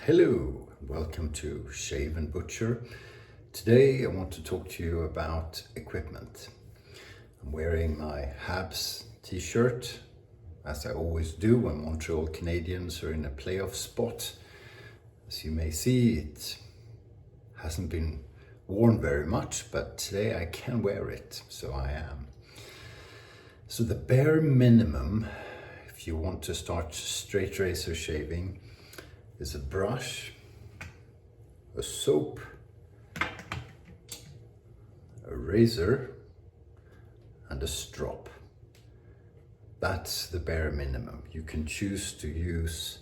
Hello, welcome to Shave&Butcher. Today I want to talk to you about equipment. I'm wearing my Habs t-shirt, as I always do when Montreal Canadiens are in a playoff spot. As you may see, it hasn't been worn very much, but today I can wear it, so I am. So the bare minimum, if you want to start straight razor shaving, is a brush, a soap, a razor, and a strop. That's the bare minimum. You can choose to use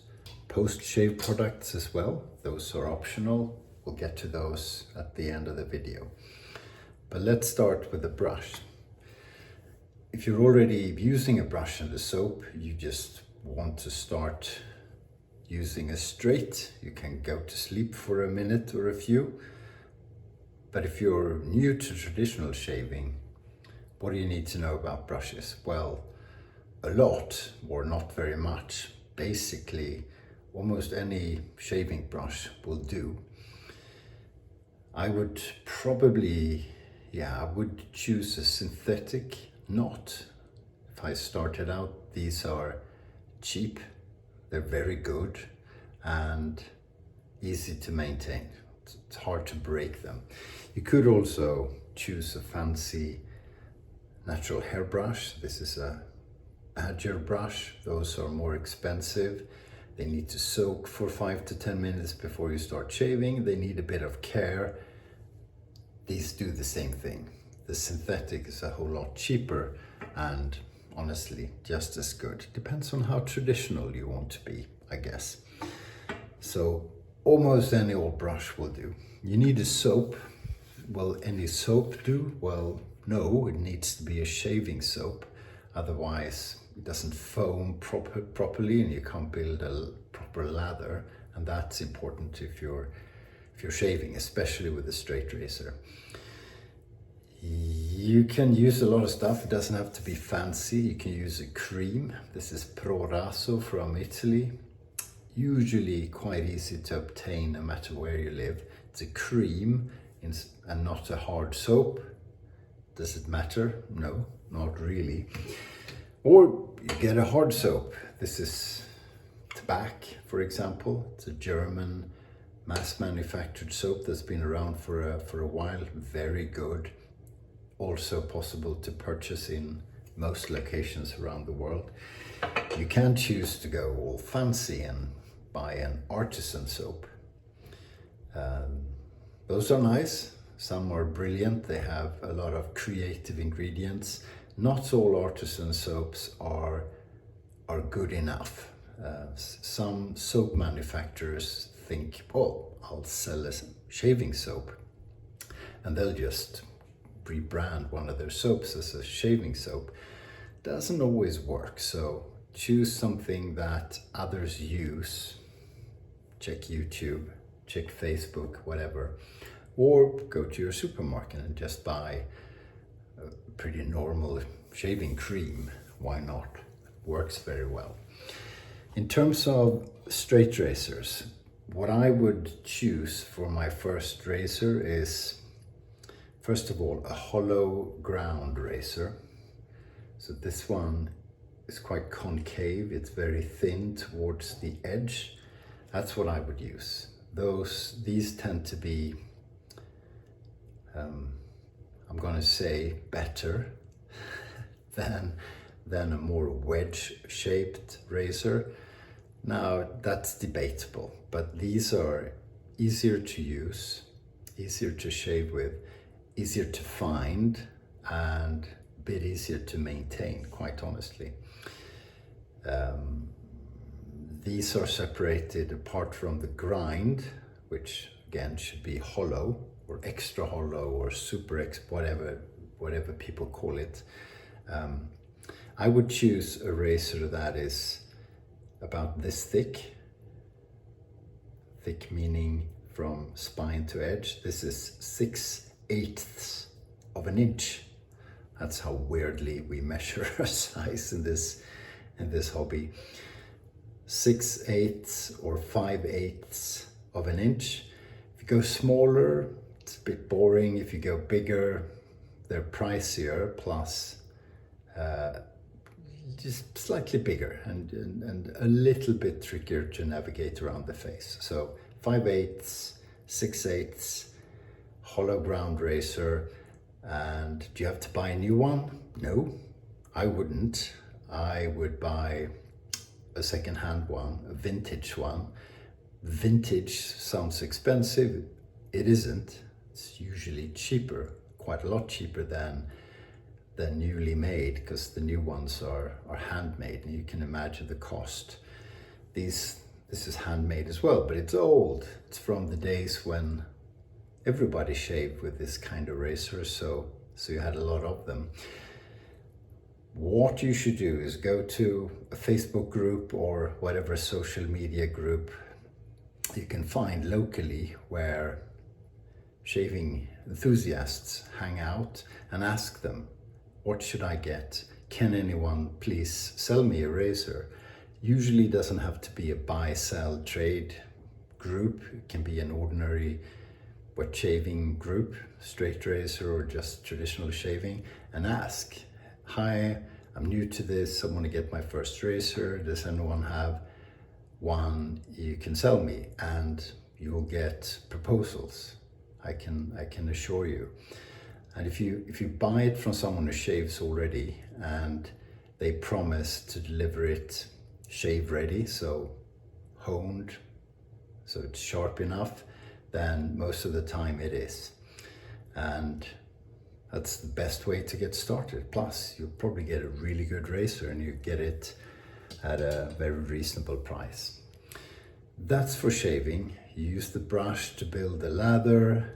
post-shave products as well. Those are optional. We'll get to those at the end of the video. But let's start with the brush. If you're already using a brush and a soap, you just want to start using a straight, you can go to sleep for a minute or a few. But if you're new to traditional shaving, what do you need to know about brushes? Well, a lot, or not very much. Basically, almost any shaving brush will do. I would probably, I would choose a synthetic knot. If I started out, these are cheap. They're very good and easy to maintain. It's hard to break them. You could also choose a fancy natural hair brush. This is a badger brush. Those are more expensive. They need to soak for 5 to 10 minutes before you start shaving. They need a bit of care. These do the same thing. The synthetic is a whole lot cheaper and honestly just as good. Depends on how traditional you want to be, I guess. So almost any old brush will do. You need a soap. Will any soap do? Well, no, it needs to be a shaving soap. Otherwise it doesn't foam properly and you can't build a proper lather, and that's important if you're shaving, especially with a straight razor. You can use a lot of stuff. It doesn't have to be fancy. You can use a cream. This is Pro Raso from Italy. Usually quite easy to obtain no matter where you live. It's a cream and not a hard soap. Does it matter? No, not really. Or you get a hard soap. This is Tabac, for example. It's a German mass manufactured soap that's been around for a while. Very good. Also possible to purchase in most locations around the world. You can choose to go all fancy and buy an artisan soap. Those are nice. Some are brilliant. They have a lot of creative ingredients. Not all artisan soaps are good enough. Some soap manufacturers think, oh, I'll sell a shaving soap, and they'll just rebrand one of their soaps as a shaving soap. Doesn't always work, so choose something that others use. Check YouTube, check Facebook, whatever, or go to your supermarket and just buy a pretty normal shaving cream. Why not? Works very well. In terms of straight razors, what I would choose for my first razor is, first of all, a hollow ground razor. So this one is quite concave. It's very thin towards the edge. That's what I would use. These tend to be, I'm gonna say, better than a more wedge-shaped razor. Now, that's debatable, but these are easier to use, easier to shave with, easier to find, and a bit easier to maintain, quite honestly. These are separated apart from the grind, which again should be hollow or extra hollow or whatever people call it. I would choose a razor that is about this thick meaning from spine to edge. This is 6/8 of an inch. That's how weirdly we measure our size in this hobby. 6/8 or 5/8 of an inch. If you go smaller, it's a bit boring. If you go bigger, they're pricier, plus just slightly bigger and a little bit trickier to navigate around the face. So 5/8, 6/8, hollow ground razor. And do you have to buy a new one? No, I wouldn't. I would buy a second-hand one, a vintage one. Vintage sounds expensive. It isn't. It's usually cheaper, quite a lot cheaper than newly made, because the new ones are handmade, and you can imagine the cost. This is handmade as well, but it's old. It's from the days when everybody shaved with this kind of razor, so you had a lot of them. What you should do is go to a Facebook group or whatever social media group you can find locally where shaving enthusiasts hang out, and ask them, what should I get? Can anyone please sell me a razor? Usually doesn't have to be a buy, sell, trade group. It can be an ordinary wet shaving group, straight razor or just traditional shaving, and ask, hi, I'm new to this, I want to get my first razor. Does anyone have one you can sell me? And you will get proposals, I can assure you. And if you buy it from someone who shaves already and they promise to deliver it shave ready, so honed, so it's sharp enough, then most of the time it is. And that's the best way to get started. Plus, you'll probably get a really good razor, and you get it at a very reasonable price. That's for shaving. You use the brush to build the lather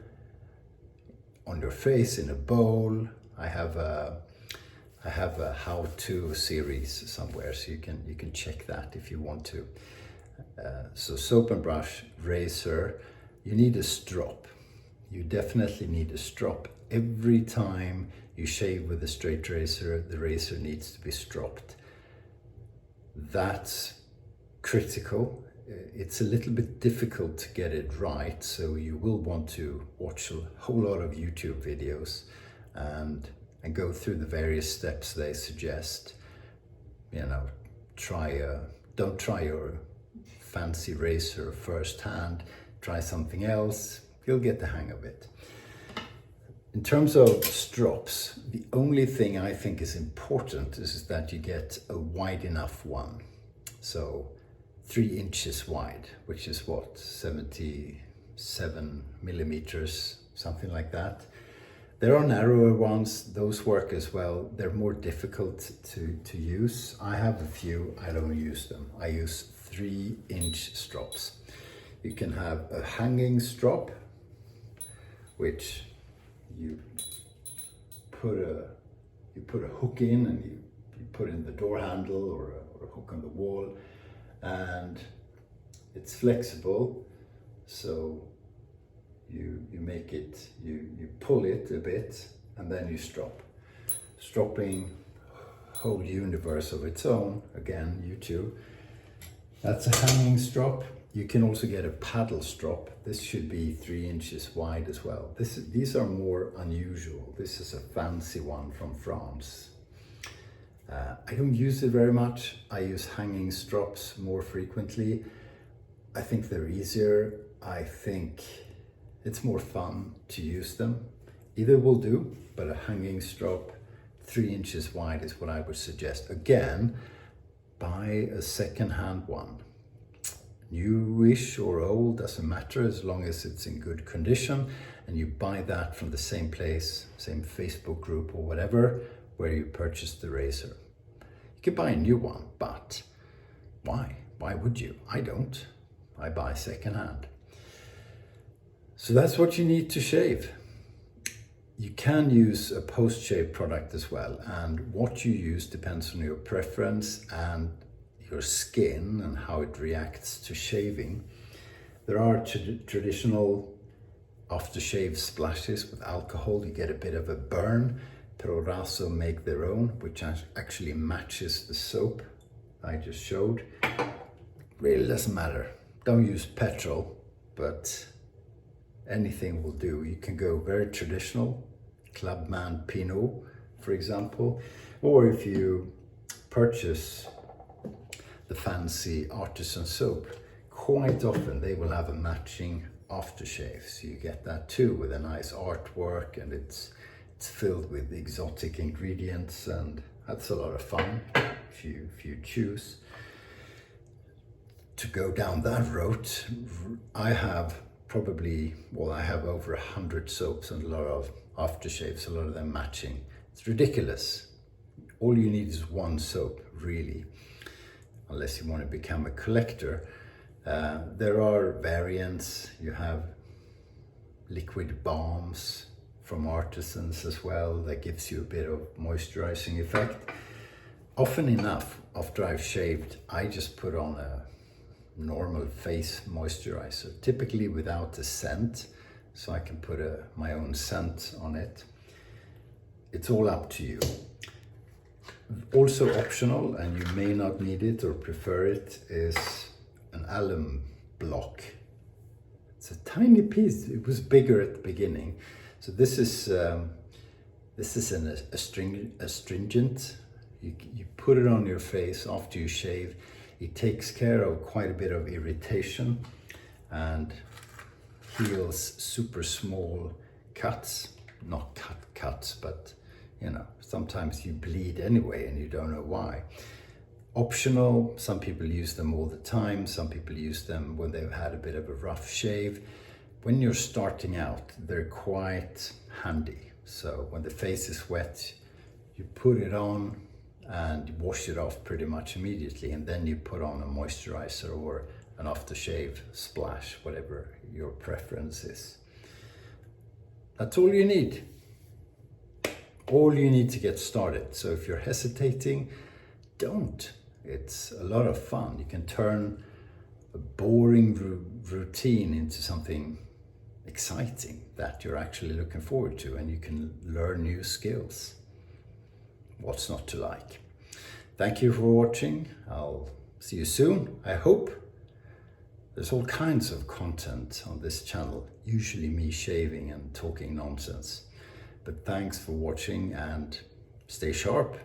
on your face in a bowl. I have a how-to series somewhere, so you can check that if you want to. So soap and brush, razor. You need a strop. You definitely need a strop. Every time you shave with a straight razor, the razor needs to be stropped. That's critical. It's a little bit difficult to get it right, so you will want to watch a whole lot of YouTube videos and go through the various steps they suggest. You know, don't try your fancy razor firsthand. Try something else. You'll get the hang of it. In terms of strops, the only thing I think is important is that you get a wide enough one. So 3 inches wide, which is what, 77 millimeters, something like that. There are narrower ones, those work as well. They're more difficult to use. I have a few, I don't use them. I use 3-inch strops. You can have a hanging strop, which you put a hook in, and you put in the door handle or a hook on the wall, and it's flexible, so you make it, you pull it a bit, and then you strop. Stropping, whole universe of its own. Again, YouTube. That's a hanging strop. You can also get a paddle strop. This should be 3 inches wide as well. These are more unusual. This is a fancy one from France. I don't use it very much. I use hanging strops more frequently. I think they're easier. I think it's more fun to use them. Either will do, but a hanging strop 3 inches wide is what I would suggest. Again, buy a second-hand one. Newish or old, doesn't matter, as long as it's in good condition, and you buy that from the same place, same Facebook group or whatever, where you purchased the razor. You can buy a new one, but why? Why would you? I don't. I buy second-hand. So that's what you need to shave. You can use a post-shave product as well, and what you use depends on your preference and your skin and how it reacts to shaving. There are traditional aftershave splashes with alcohol. You get a bit of a burn. Proraso make their own, which actually matches the soap I just showed. Really doesn't matter. Don't use petrol. but anything will do. You can go very traditional, Clubman Pinot, for example, or if you purchase the fancy artisan soap, quite often they will have a matching aftershave, so you get that too with a nice artwork, and it's filled with exotic ingredients, and that's a lot of fun if you choose to go down that route. I have over 100 soaps and a lot of aftershaves, a lot of them matching. It's ridiculous. All you need is one soap, really, unless you want to become a collector. There are variants. You have liquid balms from artisans as well that gives you a bit of moisturizing effect. Often enough, after I've shaved, I just put on a normal face moisturizer, typically without a scent, so I can put my own scent on it. It's all up to you. Also optional, and you may not need it or prefer it, is an alum block. It's a tiny piece. It was bigger at the beginning. So this is an astringent. You put it on your face after you shave. It takes care of quite a bit of irritation and heals super small cuts. Not cuts, but you know, sometimes you bleed anyway and you don't know why. Optional, some people use them all the time. Some people use them when they've had a bit of a rough shave. When you're starting out, they're quite handy. So when the face is wet, you put it on and you wash it off pretty much immediately, and then you put on a moisturizer or an aftershave splash, whatever your preference is. That's all you need. All you need to get started. So if you're hesitating, don't. It's a lot of fun. You can turn a boring routine into something exciting that you're actually looking forward to, and you can learn new skills. What's not to like? Thank you for watching. I'll see you soon, I hope. There's all kinds of content on this channel, usually me shaving and talking nonsense. But thanks for watching, and stay sharp.